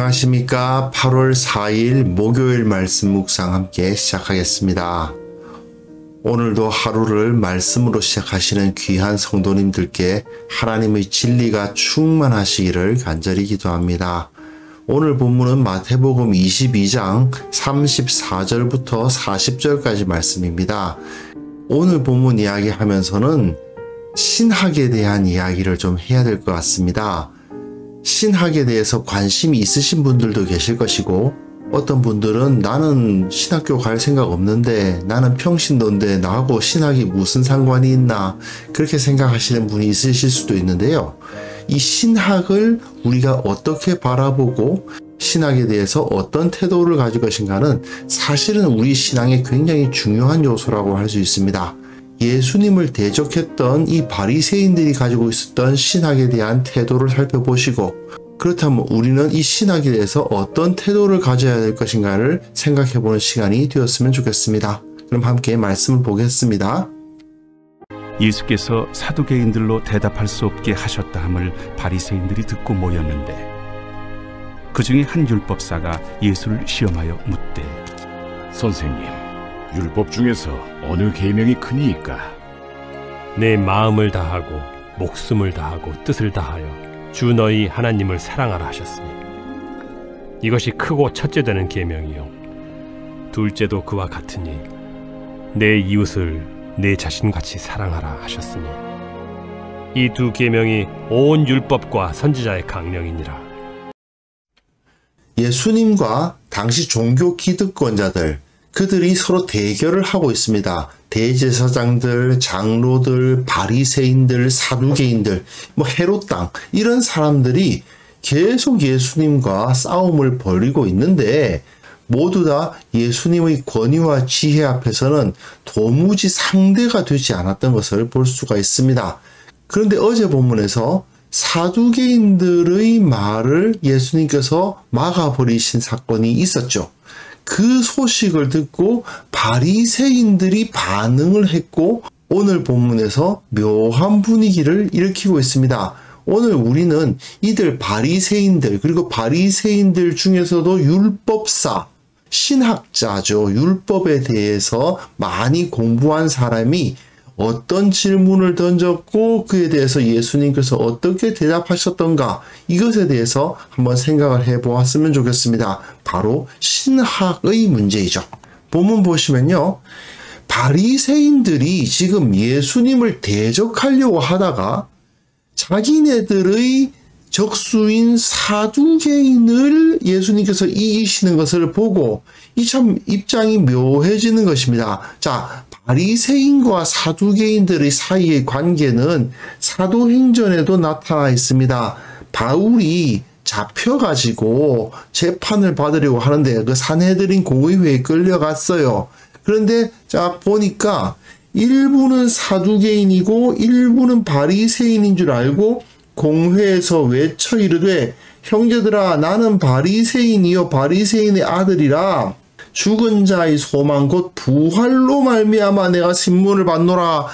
안녕하십니까. 8월 4일 목요일 말씀 묵상 함께 시작하겠습니다. 오늘도 하루를 말씀으로 시작하시는 귀한 성도님들께 하나님의 진리가 충만하시기를 간절히 기도합니다. 오늘 본문은 마태복음 22장 34절부터 40절까지 말씀입니다. 오늘 본문 이야기하면서는 신학에 대한 이야기를 좀 해야 될 것 같습니다. 신학에 대해서 관심이 있으신 분들도 계실 것이고, 어떤 분들은 나는 신학교 갈 생각 없는데, 나는 평신도인데 나하고 신학이 무슨 상관이 있나, 그렇게 생각하시는 분이 있으실 수도 있는데요. 이 신학을 우리가 어떻게 바라보고 신학에 대해서 어떤 태도를 가질 것인가는 사실은 우리 신앙의 굉장히 중요한 요소라고 할 수 있습니다. 예수님을 대적했던 이 바리새인들이 가지고 있었던 신학에 대한 태도를 살펴보시고, 그렇다면 우리는 이 신학에 대해서 어떤 태도를 가져야 될 것인가를 생각해보는 시간이 되었으면 좋겠습니다. 그럼 함께 말씀을 보겠습니다. 예수께서 사두개인들로 대답할 수 없게 하셨다 함을 바리새인들이 듣고 모였는데, 그 중에 한 율법사가 예수를 시험하여 묻되, 선생님, 율법 중에서 어느 계명이 크니이까? 내 마음을 다하고 목숨을 다하고 뜻을 다하여 주 너희 하나님을 사랑하라 하셨으니 이것이 크고 첫째 되는 계명이요 둘째도 그와 같으니 내 이웃을 내 자신같이 사랑하라 하셨으니 이 두 계명이 온 율법과 선지자의 강령이니라. 예수님과 당시 종교 기득권자들, 그들이 서로 대결을 하고 있습니다. 대제사장들, 장로들, 바리새인들, 사두개인들, 헤롯 당, 이런 사람들이 계속 예수님과 싸움을 벌이고 있는데, 모두 다 예수님의 권위와 지혜 앞에서는 도무지 상대가 되지 않았던 것을 볼 수가 있습니다. 그런데 어제 본문에서 사두개인들의 말을 예수님께서 막아버리신 사건이 있었죠. 그 소식을 듣고 바리새인들이 반응을 했고, 오늘 본문에서 묘한 분위기를 일으키고 있습니다. 오늘 우리는 이들 바리새인들, 그리고 바리새인들 중에서도 율법사, 신학자죠. 율법에 대해서 많이 공부한 사람이 어떤 질문을 던졌고 그에 대해서 예수님께서 어떻게 대답하셨던가, 이것에 대해서 한번 생각을 해보았으면 좋겠습니다. 바로 신학의 문제이죠. 본문 보시면요, 바리새인들이 지금 예수님을 대적하려고 하다가 자기네들의 적수인 사두개인을 예수님께서 이기시는 것을 보고 이 참 입장이 묘해지는 것입니다. 자, 바리새인과 사두개인들의 사이의 관계는 사도행전에도 나타나 있습니다. 바울이 잡혀가지고 재판을 받으려고 하는데 그 산헤드린 공의회에 끌려갔어요. 그런데 자 보니까 일부는 사두개인이고 일부는 바리새인인 줄 알고 공회에서 외쳐 이르되, 형제들아, 나는 바리새인이요 바리새인의 아들이라. 죽은 자의 소망 곧 부활로 말미암아 내가 신문을 받노라.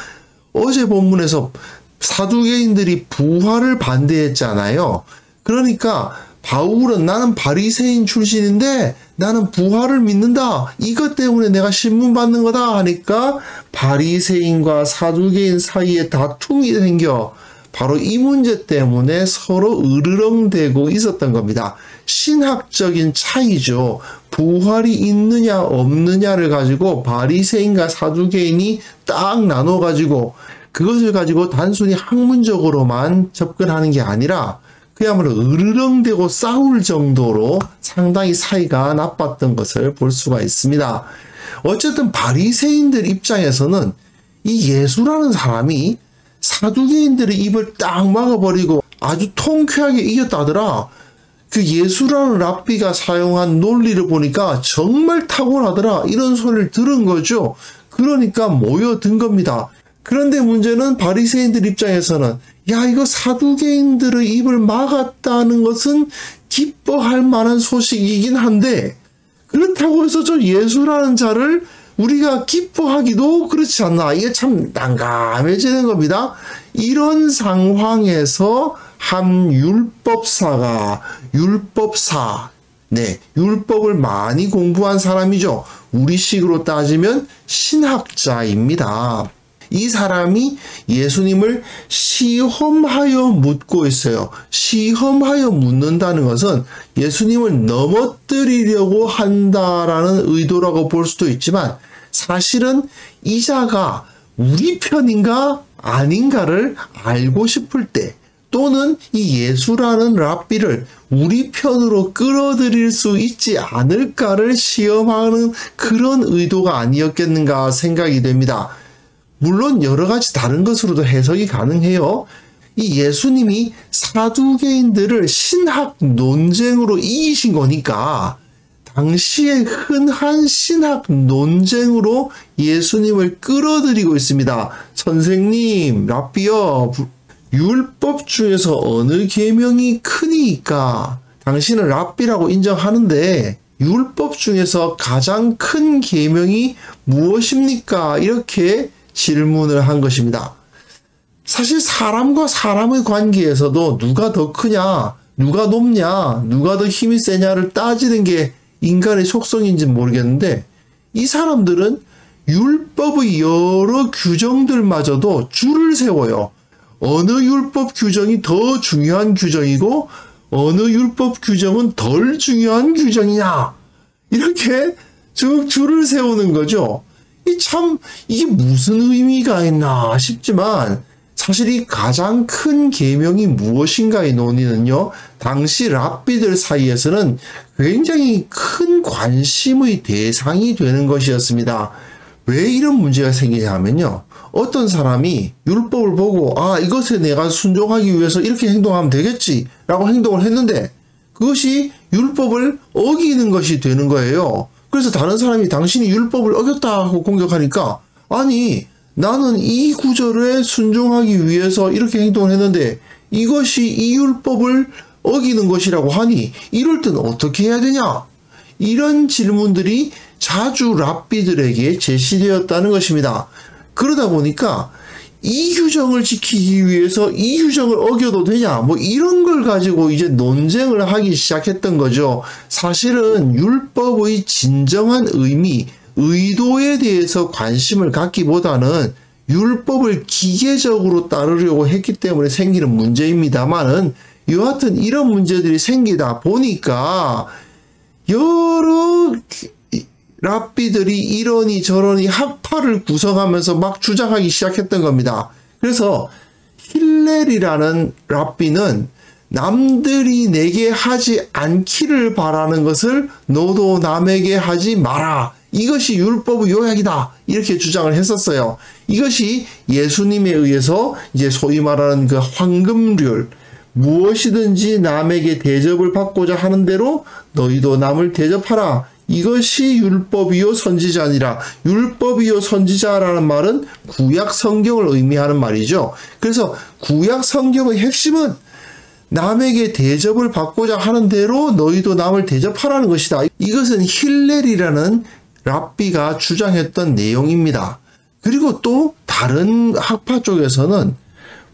어제 본문에서 사두개인들이 부활을 반대했잖아요. 그러니까 바울은 나는 바리새인 출신인데 나는 부활을 믿는다, 이것 때문에 내가 신문 받는 거다 하니까 바리새인과 사두개인 사이에 다툼이 생겨 바로 이 문제 때문에 서로 으르렁대고 있었던 겁니다. 신학적인 차이죠. 부활이 있느냐 없느냐를 가지고 바리새인과 사두개인이 딱 나눠가지고 그것을 가지고 단순히 학문적으로만 접근하는 게 아니라 그야말로 으르렁대고 싸울 정도로 상당히 사이가 나빴던 것을 볼 수가 있습니다. 어쨌든 바리새인들 입장에서는 이 예수라는 사람이 사두개인들의 입을 딱 막아버리고 아주 통쾌하게 이겼다더라. 그 예수라는 랍비가 사용한 논리를 보니까 정말 탁월하더라, 이런 소리를 들은 거죠. 그러니까 모여든 겁니다. 그런데 문제는 바리새인들 입장에서는 야, 이거 사두개인들의 입을 막았다는 것은 기뻐할 만한 소식이긴 한데, 그렇다고 해서 저 예수라는 자를 우리가 기뻐하기도 그렇지 않나. 이게 참 난감해지는 겁니다. 이런 상황에서 한 율법사, 네, 율법을 많이 공부한 사람이죠. 우리식으로 따지면 신학자입니다. 이 사람이 예수님을 시험하여 묻고 있어요. 시험하여 묻는다는 것은 예수님을 넘어뜨리려고 한다라는 의도라고 볼 수도 있지만 사실은 이 자가 우리 편인가 아닌가를 알고 싶을 때 또는 이 예수라는 랍비를 우리 편으로 끌어들일 수 있지 않을까를 시험하는 그런 의도가 아니었겠는가 생각이 됩니다. 물론 여러 가지 다른 것으로도 해석이 가능해요. 이 예수님이 사두개인들을 신학 논쟁으로 이기신 거니까 당시에 흔한 신학 논쟁으로 예수님을 끌어들이고 있습니다. 선생님, 랍비여, 율법 중에서 어느 계명이 크니까? 당신은 랍비라고 인정하는데 율법 중에서 가장 큰 계명이 무엇입니까? 이렇게 질문을 한 것입니다. 사실 사람과 사람의 관계에서도 누가 더 크냐, 누가 높냐, 누가 더 힘이 세냐를 따지는 게 인간의 속성인지는 모르겠는데 이 사람들은 율법의 여러 규정들마저도 줄을 세워요. 어느 율법 규정이 더 중요한 규정이고 어느 율법 규정은 덜 중요한 규정이냐 이렇게 쭉 줄을 세우는 거죠. 이게 무슨 의미가 있나 싶지만 사실 이 가장 큰 계명이 무엇인가의 논의는요, 당시 랍비들 사이에서는 굉장히 큰 관심의 대상이 되는 것이었습니다. 왜 이런 문제가 생기냐 하면요, 어떤 사람이 율법을 보고 이것에 내가 순종하기 위해서 이렇게 행동하면 되겠지 라고 행동을 했는데 그것이 율법을 어기는 것이 되는 거예요. 그래서 다른 사람이 당신이 율법을 어겼다 하고 공격하니까 아니 나는 이 구절에 순종하기 위해서 이렇게 행동을 했는데 이것이 이 율법을 어기는 것이라고 하니 이럴 땐 어떻게 해야 되냐? 이런 질문들이 자주 랍비들에게 제시되었다는 것입니다. 그러다 보니까 이 규정을 지키기 위해서 이 규정을 어겨도 되냐? 이런 걸 가지고 이제 논쟁을 하기 시작했던 거죠. 사실은 율법의 진정한 의미, 의도에 대해서 관심을 갖기보다는 율법을 기계적으로 따르려고 했기 때문에 생기는 문제입니다만은 여하튼 이런 문제들이 생기다 보니까 여러 랍비들이 이러니 저러니 학파를 구성하면서 막 주장하기 시작했던 겁니다. 그래서 힐렐이라는 랍비는 남들이 내게 하지 않기를 바라는 것을 너도 남에게 하지 마라. 이것이 율법의 요약이다. 이렇게 주장을 했었어요. 이것이 예수님에 의해서 이제 소위 말하는 그 황금률, 무엇이든지 남에게 대접을 받고자 하는 대로 너희도 남을 대접하라. 이것이 율법이요 선지자니라. 율법이요 선지자라는 말은 구약 성경을 의미하는 말이죠. 그래서 구약 성경의 핵심은 남에게 대접을 받고자 하는 대로 너희도 남을 대접하라는 것이다. 이것은 힐렐이라는 랍비가 주장했던 내용입니다. 그리고 또 다른 학파 쪽에서는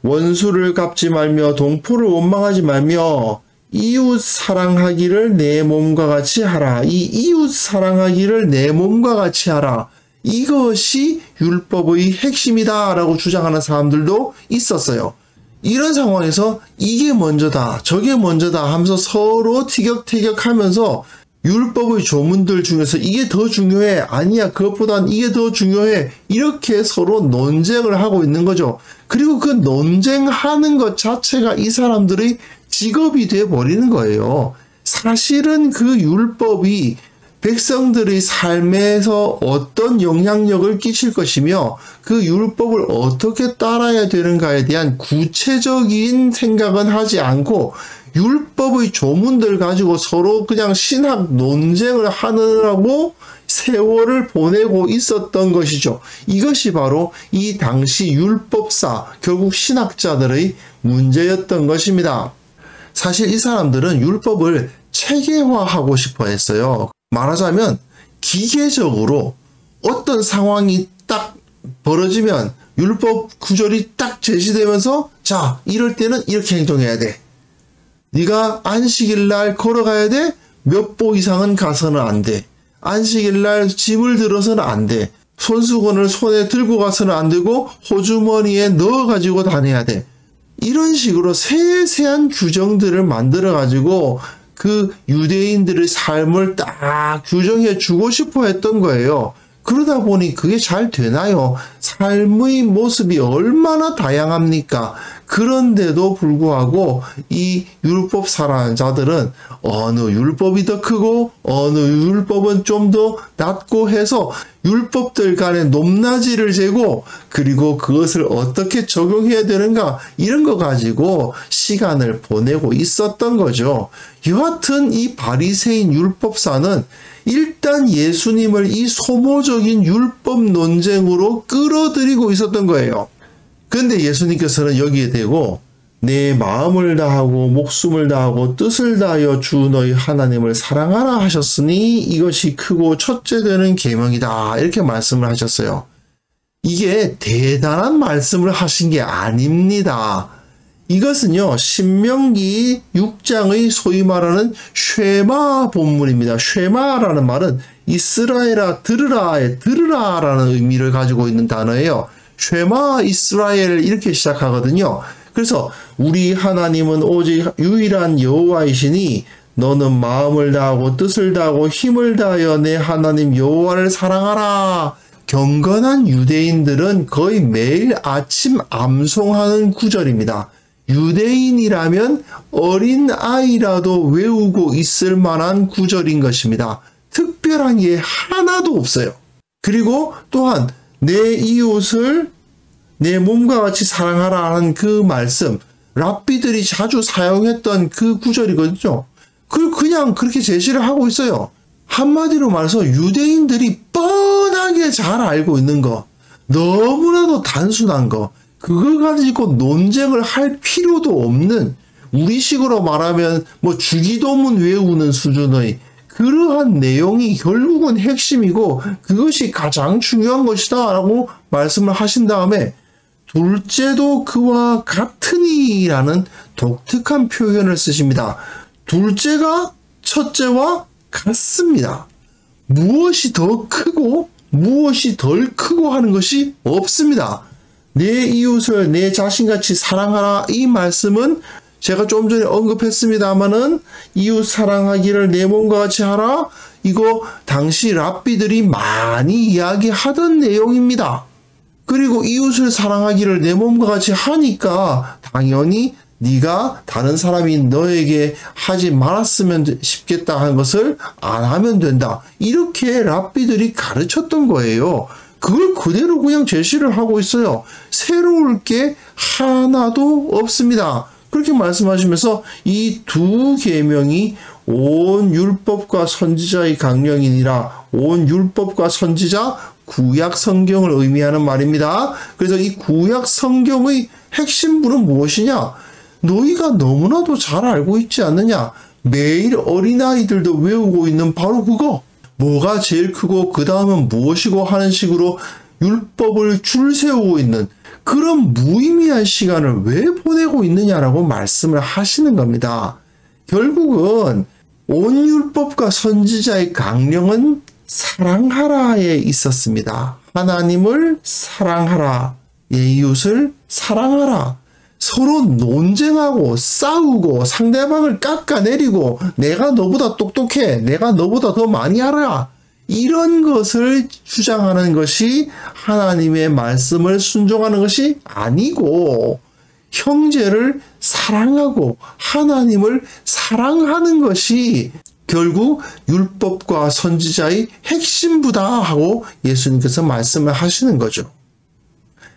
원수를 갚지 말며 동포를 원망하지 말며 이웃 사랑하기를 내 몸과 같이 하라. 이 이웃 사랑하기를 내 몸과 같이 하라. 이것이 율법의 핵심이다 라고 주장하는 사람들도 있었어요. 이런 상황에서 이게 먼저다 저게 먼저다 하면서 서로 티격태격하면서 율법의 조문들 중에서 이게 더 중요해, 아니야 그것보단 이게 더 중요해, 이렇게 서로 논쟁을 하고 있는 거죠. 그리고 그 논쟁하는 것 자체가 이 사람들의 직업이 되어버리는 거예요. 사실은 그 율법이 백성들의 삶에서 어떤 영향력을 끼칠 것이며 그 율법을 어떻게 따라야 되는가에 대한 구체적인 생각은 하지 않고 율법의 조문들 가지고 서로 그냥 신학 논쟁을 하느라고 세월을 보내고 있었던 것이죠. 이것이 바로 이 당시 율법사, 결국 신학자들의 문제였던 것입니다. 사실 이 사람들은 율법을 체계화하고 싶어 했어요. 말하자면 기계적으로 어떤 상황이 딱 벌어지면 율법 구절이 딱 제시되면서 자, 이럴 때는 이렇게 행동해야 돼. 네가 안식일 날 걸어가야 돼? 몇 보 이상은 가서는 안 돼. 안식일날 짐을 들어서는 안 돼. 손수건을 손에 들고 가서는 안 되고 호주머니에 넣어가지고 다녀야 돼. 이런 식으로 세세한 규정들을 만들어가지고 그 유대인들의 삶을 딱 규정해 주고 싶어 했던 거예요. 그러다 보니 그게 잘 되나요? 삶의 모습이 얼마나 다양합니까? 그런데도 불구하고 이 율법 사랑하는 자들은 어느 율법이 더 크고 어느 율법은 좀 더 낮고 해서 율법들 간의 높낮이를 재고 그리고 그것을 어떻게 적용해야 되는가 이런 거 가지고 시간을 보내고 있었던 거죠. 여하튼 이 바리새인 율법사는 일단 예수님을 이 소모적인 율법 논쟁으로 끌어들이고 있었던 거예요. 그런데 예수님께서는 여기에 대고 내 마음을 다하고 목숨을 다하고 뜻을 다하여 주 너희 하나님을 사랑하라 하셨으니 이것이 크고 첫째 되는 계명이다 이렇게 말씀을 하셨어요. 이게 대단한 말씀을 하신 게 아닙니다. 이것은요 신명기 6장의 소위 말하는 쉐마 본문입니다. 쉐마라는 말은 이스라엘아 들으라의 들으라라는 의미를 가지고 있는 단어예요. 쉐마 이스라엘 이렇게 시작하거든요. 그래서 우리 하나님은 오직 유일한 여호와이시니 너는 마음을 다하고 뜻을 다하고 힘을 다하여 내 하나님 여호와를 사랑하라. 경건한 유대인들은 거의 매일 아침 암송하는 구절입니다. 유대인이라면 어린 아이라도 외우고 있을 만한 구절인 것입니다. 특별한 게 하나도 없어요. 그리고 또한 내 이웃을 내 몸과 같이 사랑하라 하는 그 말씀, 랍비들이 자주 사용했던 그 구절이거든요. 그걸 그냥 그렇게 제시를 하고 있어요. 한마디로 말해서 유대인들이 뻔하게 잘 알고 있는 거, 너무나도 단순한 거, 그걸 가지고 논쟁을 할 필요도 없는 우리식으로 말하면 뭐 주기도문 외우는 수준의 그러한 내용이 결국은 핵심이고 그것이 가장 중요한 것이다 라고 말씀을 하신 다음에 둘째도 그와 같으니라는 독특한 표현을 쓰십니다. 둘째가 첫째와 같습니다. 무엇이 더 크고 무엇이 덜 크고 하는 것이 없습니다. 내 이웃을 내 자신같이 사랑하라 이 말씀은 제가 좀 전에 언급했습니다마는 이웃 사랑하기를 내 몸과 같이 하라 이거 당시 랍비들이 많이 이야기하던 내용입니다. 그리고 이웃을 사랑하기를 내 몸과 같이 하니까 당연히 네가 다른 사람이 너에게 하지 말았으면 싶겠다 하는 것을 안 하면 된다. 이렇게 랍비들이 가르쳤던 거예요. 그걸 그대로 그냥 제시를 하고 있어요. 새로울 게 하나도 없습니다. 그렇게 말씀하시면서 이 두 계명이 온 율법과 선지자의 강령이니라. 온 율법과 선지자 구약 성경을 의미하는 말입니다. 그래서 이 구약 성경의 핵심부는 무엇이냐? 너희가 너무나도 잘 알고 있지 않느냐? 매일 어린아이들도 외우고 있는 바로 그거. 뭐가 제일 크고 그 다음은 무엇이고 하는 식으로 율법을 줄 세우고 있는 그런 무의미한 시간을 왜 보내고 있느냐라고 말씀을 하시는 겁니다. 결국은 온 율법과 선지자의 강령은 사랑하라에 있었습니다. 하나님을 사랑하라. 내 이웃을 사랑하라. 서로 논쟁하고 싸우고 상대방을 깎아내리고 내가 너보다 똑똑해. 내가 너보다 더 많이 알아. 이런 것을 주장하는 것이 하나님의 말씀을 순종하는 것이 아니고 형제를 사랑하고 하나님을 사랑하는 것이 결국 율법과 선지자의 핵심부다 하고 예수님께서 말씀을 하시는 거죠.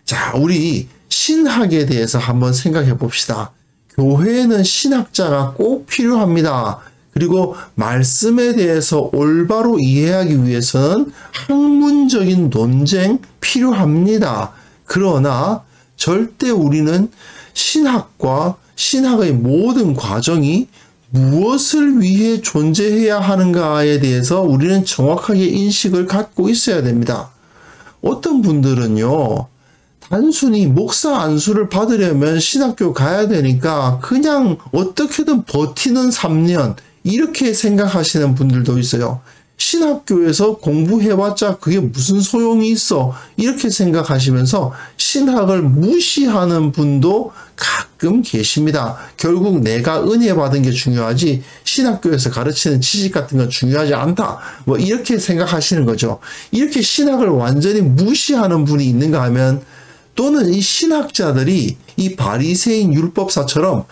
자, 우리 신학에 대해서 한번 생각해 봅시다. 교회에는 신학자가 꼭 필요합니다. 그리고 말씀에 대해서 올바로 이해하기 위해서는 학문적인 논쟁 필요합니다. 그러나 절대 우리는 신학과 신학의 모든 과정이 무엇을 위해 존재해야 하는가에 대해서 우리는 정확하게 인식을 갖고 있어야 됩니다. 어떤 분들은요, 단순히 목사 안수를 받으려면 신학교 가야 되니까 그냥 어떻게든 버티는 3년, 이렇게 생각하시는 분들도 있어요. 신학교에서 공부해봤자 그게 무슨 소용이 있어, 이렇게 생각하시면서 신학을 무시하는 분도 가끔 계십니다. 결국 내가 은혜 받은 게 중요하지 신학교에서 가르치는 지식 같은 건 중요하지 않다, 뭐 이렇게 생각하시는 거죠. 이렇게 신학을 완전히 무시하는 분이 있는가 하면, 또는 이 신학자들이 이 바리새인 율법사처럼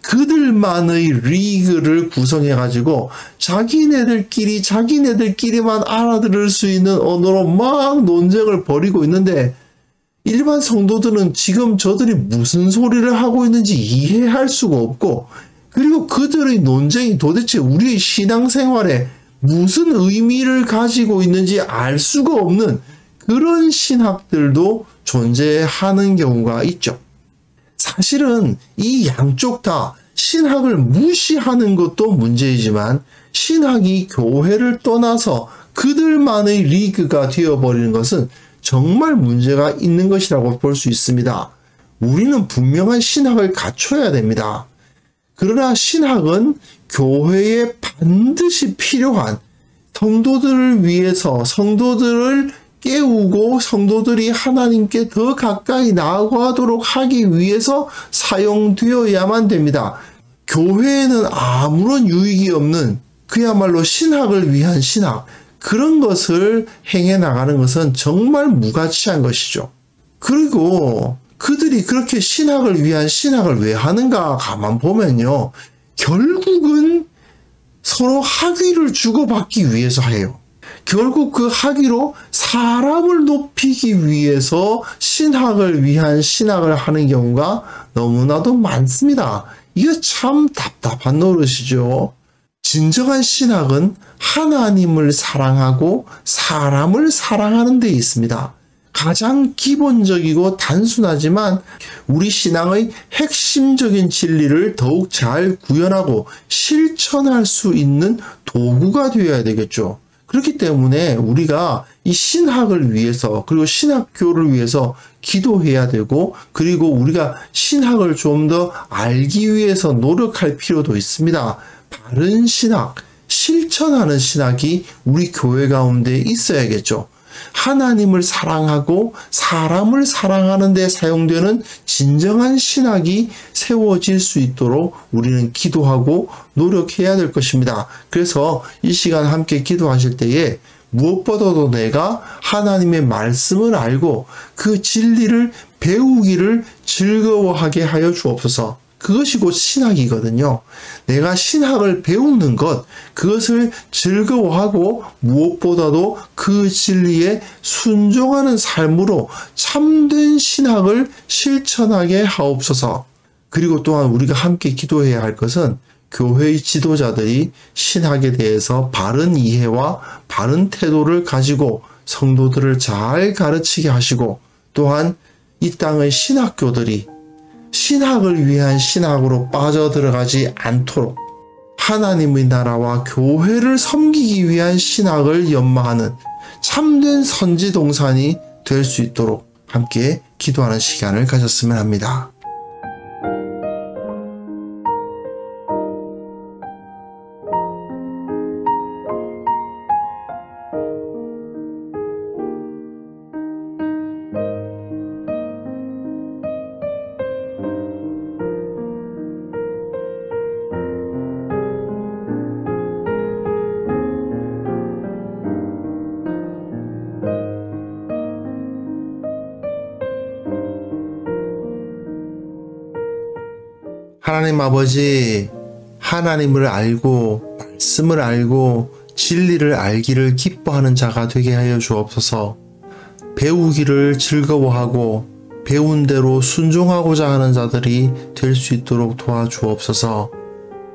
그들만의 리그를 구성해가지고 자기네들끼리만 알아들을 수 있는 언어로 막 논쟁을 벌이고 있는데, 일반 성도들은 지금 저들이 무슨 소리를 하고 있는지 이해할 수가 없고, 그리고 그들의 논쟁이 도대체 우리의 신앙생활에 무슨 의미를 가지고 있는지 알 수가 없는 그런 신학들도 존재하는 경우가 있죠. 사실은 이 양쪽 다 신학을 무시하는 것도 문제이지만, 신학이 교회를 떠나서 그들만의 리그가 되어버리는 것은 정말 문제가 있는 것이라고 볼 수 있습니다. 우리는 분명한 신학을 갖춰야 됩니다. 그러나 신학은 교회에 반드시 필요한, 성도들을 위해서 성도들을 깨우고 성도들이 하나님께 더 가까이 나아가도록 하기 위해서 사용되어야만 됩니다. 교회에는 아무런 유익이 없는 그야말로 신학을 위한 신학, 그런 것을 행해 나가는 것은 정말 무가치한 것이죠. 그리고 그들이 그렇게 신학을 위한 신학을 왜 하는가 가만 보면요, 결국은 서로 학위를 주고받기 위해서 해요. 결국 그 학위로 사람을 높이기 위해서 신학을 위한 신학을 하는 경우가 너무나도 많습니다. 이거 참 답답한 노릇이죠. 진정한 신학은 하나님을 사랑하고 사람을 사랑하는 데 있습니다. 가장 기본적이고 단순하지만 우리 신앙의 핵심적인 진리를 더욱 잘 구현하고 실천할 수 있는 도구가 되어야 되겠죠. 그렇기 때문에 우리가 이 신학을 위해서, 그리고 신학교를 위해서 기도해야 되고, 그리고 우리가 신학을 좀 더 알기 위해서 노력할 필요도 있습니다. 바른 신학, 실천하는 신학이 우리 교회 가운데 있어야겠죠. 하나님을 사랑하고 사람을 사랑하는 데 사용되는 진정한 신학이 세워질 수 있도록 우리는 기도하고 노력해야 될 것입니다. 그래서 이 시간 함께 기도하실 때에 무엇보다도 내가 하나님의 말씀을 알고 그 진리를 배우기를 즐거워하게 하여 주옵소서. 그것이 곧 신학이거든요. 내가 신학을 배우는 것, 그것을 즐거워하고 무엇보다도 그 진리에 순종하는 삶으로 참된 신학을 실천하게 하옵소서. 그리고 또한 우리가 함께 기도해야 할 것은 교회의 지도자들이 신학에 대해서 바른 이해와 바른 태도를 가지고 성도들을 잘 가르치게 하시고, 또한 이 땅의 신학교들이 신학을 위한 신학으로 빠져들어가지 않도록 하나님의 나라와 교회를 섬기기 위한 신학을 연마하는 참된 선지동산이 될 수 있도록 함께 기도하는 시간을 가졌으면 합니다. 하나님 아버지, 하나님을 알고 말씀을 알고 진리를 알기를 기뻐하는 자가 되게 하여 주옵소서. 배우기를 즐거워하고 배운 대로 순종하고자 하는 자들이 될 수 있도록 도와주옵소서.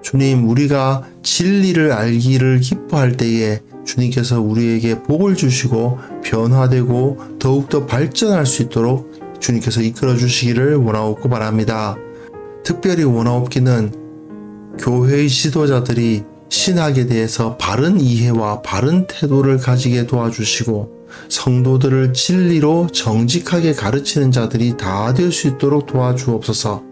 주님, 우리가 진리를 알기를 기뻐할 때에 주님께서 우리에게 복을 주시고 변화되고 더욱더 발전할 수 있도록 주님께서 이끌어 주시기를 원하옵고 바랍니다. 특별히 원하옵기는 교회의 지도자들이 신학에 대해서 바른 이해와 바른 태도를 가지게 도와주시고, 성도들을 진리로 정직하게 가르치는 자들이 다 될 수 있도록 도와주옵소서.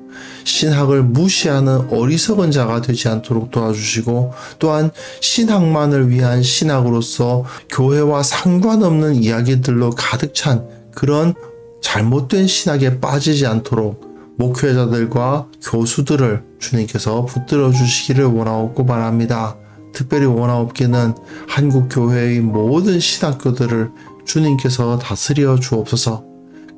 신학을 무시하는 어리석은 자가 되지 않도록 도와주시고, 또한 신학만을 위한 신학으로서 교회와 상관없는 이야기들로 가득 찬 그런 잘못된 신학에 빠지지 않도록 목회자들과 교수들을 주님께서 붙들어 주시기를 원하옵고 바랍니다. 특별히 원하옵기는 한국 교회의 모든 신학교들을 주님께서 다스려 주옵소서.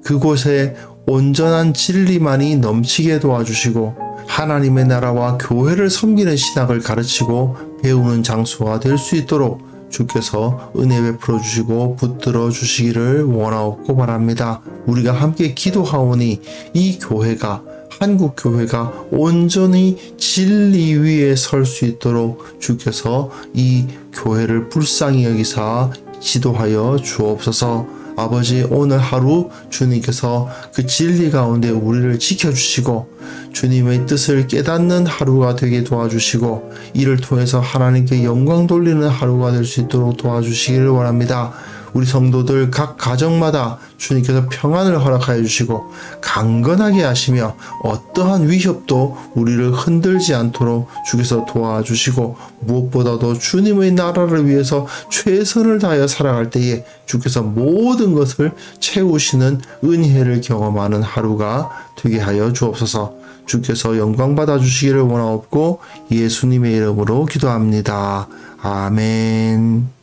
그곳에 온전한 진리만이 넘치게 도와주시고 하나님의 나라와 교회를 섬기는 신학을 가르치고 배우는 장소가 될 수 있도록 주께서 은혜 베풀어 주시고 붙들어 주시기를 원하옵고 바랍니다. 우리가 함께 기도하오니 이 교회가, 한국 교회가 온전히 진리 위에 설 수 있도록 주께서 이 교회를 불쌍히 여기사 지도하여 주옵소서. 아버지, 오늘 하루 주님께서 그 진리 가운데 우리를 지켜주시고 주님의 뜻을 깨닫는 하루가 되게 도와주시고 이를 통해서 하나님께 영광 돌리는 하루가 될 수 있도록 도와주시기를 원합니다. 우리 성도들 각 가정마다 주님께서 평안을 허락하여 주시고 강건하게 하시며 어떠한 위협도 우리를 흔들지 않도록 주께서 도와주시고 무엇보다도 주님의 나라를 위해서 최선을 다하여 살아갈 때에 주께서 모든 것을 채우시는 은혜를 경험하는 하루가 되게 하여 주옵소서. 주께서 영광 받아 주시기를 원하옵고 예수님의 이름으로 기도합니다. 아멘.